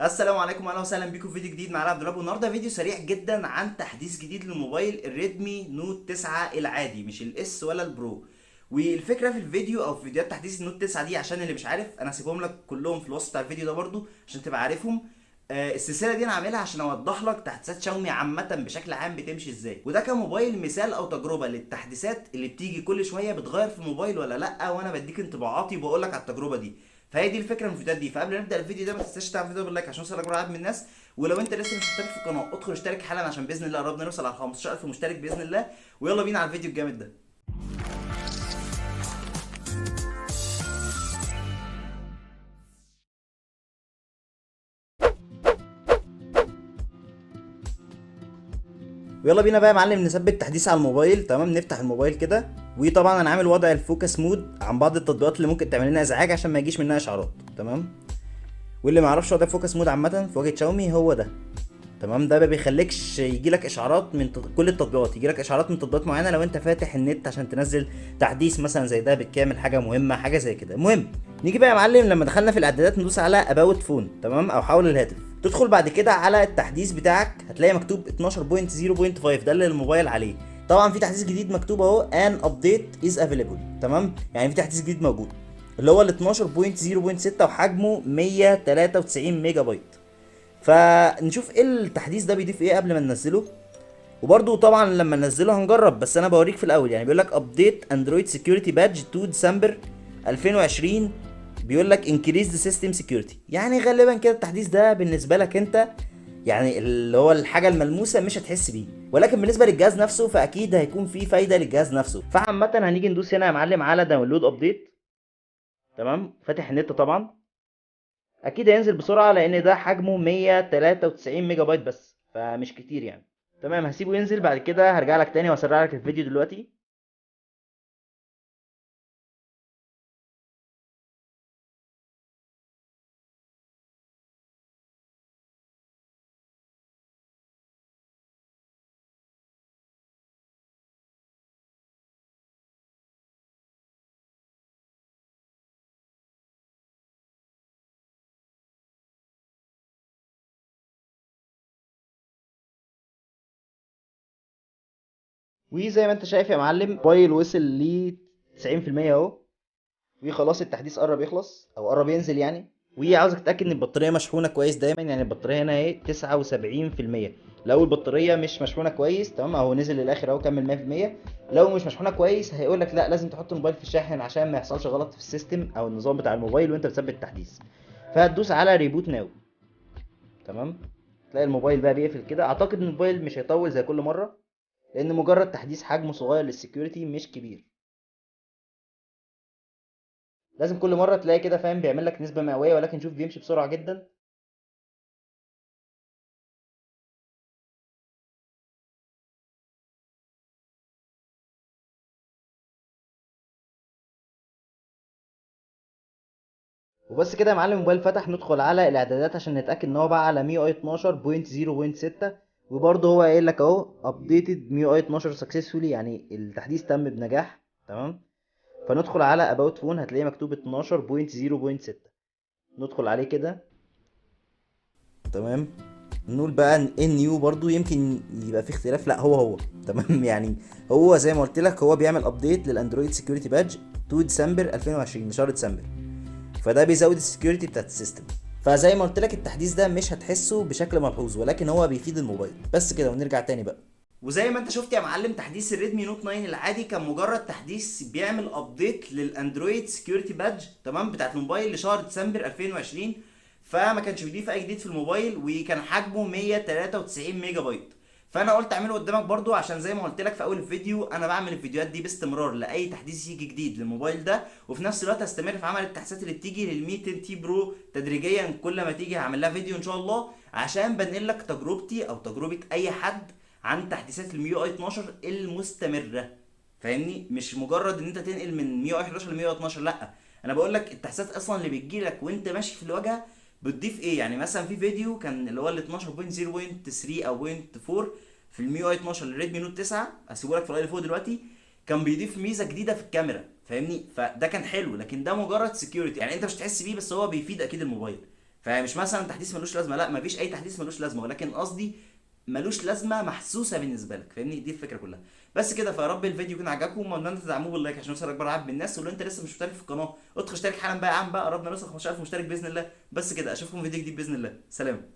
السلام عليكم واهلا وسهلا بيكم في فيديو جديد مع عبد الوهاب. والنهارده فيديو سريع جدا عن تحديث جديد للموبايل الريدمي نوت 9 العادي، مش الاس ولا البرو. والفكره في الفيديو او في فيديوهات تحديث النوت 9 دي، عشان اللي مش عارف انا هسيبهم لك كلهم في الوصف بتاع الفيديو ده برضو عشان تبقى عارفهم. السلسله دي انا عاملها عشان اوضح لك تحديثات شاومي عامه بشكل عام بتمشي ازاي، وده كموبايل مثال او تجربه للتحديثات اللي بتيجي كل شويه بتغير في الموبايل ولا لا، وانا بديك انطباعاتي وبقول لك على التجربه دي. فهي دي الفكره من الفيديوهات دي. فقبل ما نبدا الفيديو ده ما تنساش تعمل فيديو باللايك عشان نوصل لاكبر عدد من الناس. ولو انت لسه مش مشترك في القناه ادخل اشترك حالا عشان باذن الله قربنا نوصل على 15000 مشترك باذن الله. ويلا بينا على الفيديو الجامد ده. ويلا بينا بقى يا معلم نثبت تحديث على الموبايل. تمام، نفتح الموبايل كده. وطبعا انا عامل وضع الفوكس مود عن بعض التطبيقات اللي ممكن تعمل لنا ازعاج عشان ما يجيش منها اشعارات. تمام. واللي ما يعرفش وضع الفوكس مود عامه في واجهه شاومي هو ده. تمام، ده ما بيخليكش يجيلك اشعارات من كل التطبيقات، يجيلك اشعارات من تطبيقات معينه لو انت فاتح النت عشان تنزل تحديث مثلا زي ده بالكامل، حاجه مهمه، حاجه زي كده. المهم نيجي بقى يا معلم، لما دخلنا في الاعدادات ندوس على اباوت فون، تمام، او حول الهاتف. تدخل بعد كده على التحديث بتاعك، هتلاقي مكتوب 12.0.5 ده اللي الموبايل عليه. طبعا في تحديث جديد مكتوب اهو ان ابديت از افيلبل. تمام، يعني في تحديث جديد موجود اللي هو ال 12.0.6 وحجمه 193 ميجا بايت. فنشوف ايه التحديث ده بيضيف ايه قبل ما ننزله. وبرده طبعا لما ننزله هنجرب، بس انا بوريك في الاول. يعني بيقول لك ابديت اندرويد سكيورتي بادج 2 ديسمبر 2020. بيقول لك انكريز ذا سيستم سكيورتي، يعني غالبا كده التحديث ده بالنسبه لك انت، يعني اللي هو الحاجه الملموسه مش هتحس بيه، ولكن بالنسبه للجهاز نفسه فاكيد هيكون فيه فايده للجهاز نفسه. فعامه هنيجي ندوس هنا يا معلم على داونلود ابديت. تمام، فاتح النت طبعا. اكيد هينزل بسرعه لان ده حجمه 193 ميجا بايت بس، فمش كتير يعني. تمام، هسيبه ينزل، بعد كده هرجع لك تاني واسرع لك الفيديو دلوقتي. وزي ما انت شايف يا معلم موبايل وصل ل 90% اهو. وخلاص التحديث قرب يخلص او قرب ينزل يعني. وعاوزك تتاكد ان البطاريه مشحونه كويس دايما، يعني البطاريه هنا اهي 79%. لو البطاريه مش مشحونه كويس، تمام، اهو نزل للاخر اهو كمل 100%. لو مش مشحونه كويس هيقول لك لا لازم تحط الموبايل في الشاحن عشان ما يحصلش غلط في السيستم او النظام بتاع الموبايل وانت بتثبت التحديث. فهتدوس على ريبوت ناو. تمام، تلاقي الموبايل بقى بيقفل كده. اعتقد ان الموبايل مش هيطول زي كل مره لان مجرد تحديث حجمه صغير للسكيورتي مش كبير. لازم كل مره تلاقي كده فاهم بيعمل لك نسبه مئويه، ولكن شوف بيمشي بسرعه جدا. وبس كده يا معلم، الموبايل فتح. ندخل على الاعدادات عشان نتاكد ان هو بقى على ميو اي 12.0.6. وبرده هو قايل لك اهو ابديتد ميو اي 12 سكسسفولي، يعني التحديث تم بنجاح. تمام، فندخل على اباوت فون هتلاقيه مكتوب 12.0.6. ندخل عليه كده. تمام، نقول بقى ان نيو برضو يمكن يبقى في اختلاف، لا هو تمام يعني هو زي ما قلت لك هو بيعمل ابديت للاندرويد سكيورتي بادج 2 ديسمبر 2020 شهر ديسمبر. فده بيزود السكيورتي بتاعت السيستم. فزي ما قلت لك التحديث ده مش هتحسه بشكل ملحوظ، ولكن هو بيفيد الموبايل. بس كده ونرجع تاني بقى. وزي ما انت شفت يا معلم، تحديث الريدمي نوت 9 العادي كان مجرد تحديث بيعمل ابديت للاندرويد سكيورتي بادج، تمام، بتاعت الموبايل لشهر ديسمبر 2020. فما كانش بيضيف اي جديد في الموبايل، وكان حجمه 193 ميجا بايت. فانا قلت اعمله قدامك برضو عشان زي ما قلت لك في اول الفيديو انا بعمل الفيديوهات دي باستمرار لاي تحديث يجي جديد للموبايل ده، وفي نفس الوقت هستمر في عمل التحديثات اللي بتيجي للمي 10 تي برو تدريجيا. كل ما تيجي هعمل لها فيديو ان شاء الله عشان بنقل لك تجربتي او تجربه اي حد عن تحديثات الميو اي 12 المستمره. فاهمني؟ مش مجرد ان انت تنقل من ميو اي 11 لميو اي 12، لا، انا بقول لك التحديثات اصلا اللي بتجي لك وانت ماشي في الواجهه بتضيف ايه. يعني مثلا في فيديو كان اللي هو ال 12.0.3 او بوينت 4 في الميو اي 12 للريدمي نوت 9، هسيبه لك في اللايف فوق دلوقتي. كان بيضيف ميزه جديده في الكاميرا، فاهمني؟ فده كان حلو، لكن ده مجرد سكيورتي يعني انت مش تحس بيه، بس هو بيفيد اكيد الموبايل. فمش مثلا تحديث ملوش لازمه، لا مفيش اي تحديث ملوش لازمه، ولكن قصدي ملوش لازمه محسوسه بالنسبه لك، فاهمني؟ دي الفكره كلها. بس كده، فيا رب الفيديو يكون عجبكم، واتمنى تدعموه باللايك عشان نوصل اكبر عدد من الناس. ولو انت لسه مش مشترك في القناه ادخل اشترك حالا بقى يا عم، بقى قربنا نوصل 15000 مشترك باذن الله. بس كده، اشوفكم في فيديو جديد باذن الله، سلام.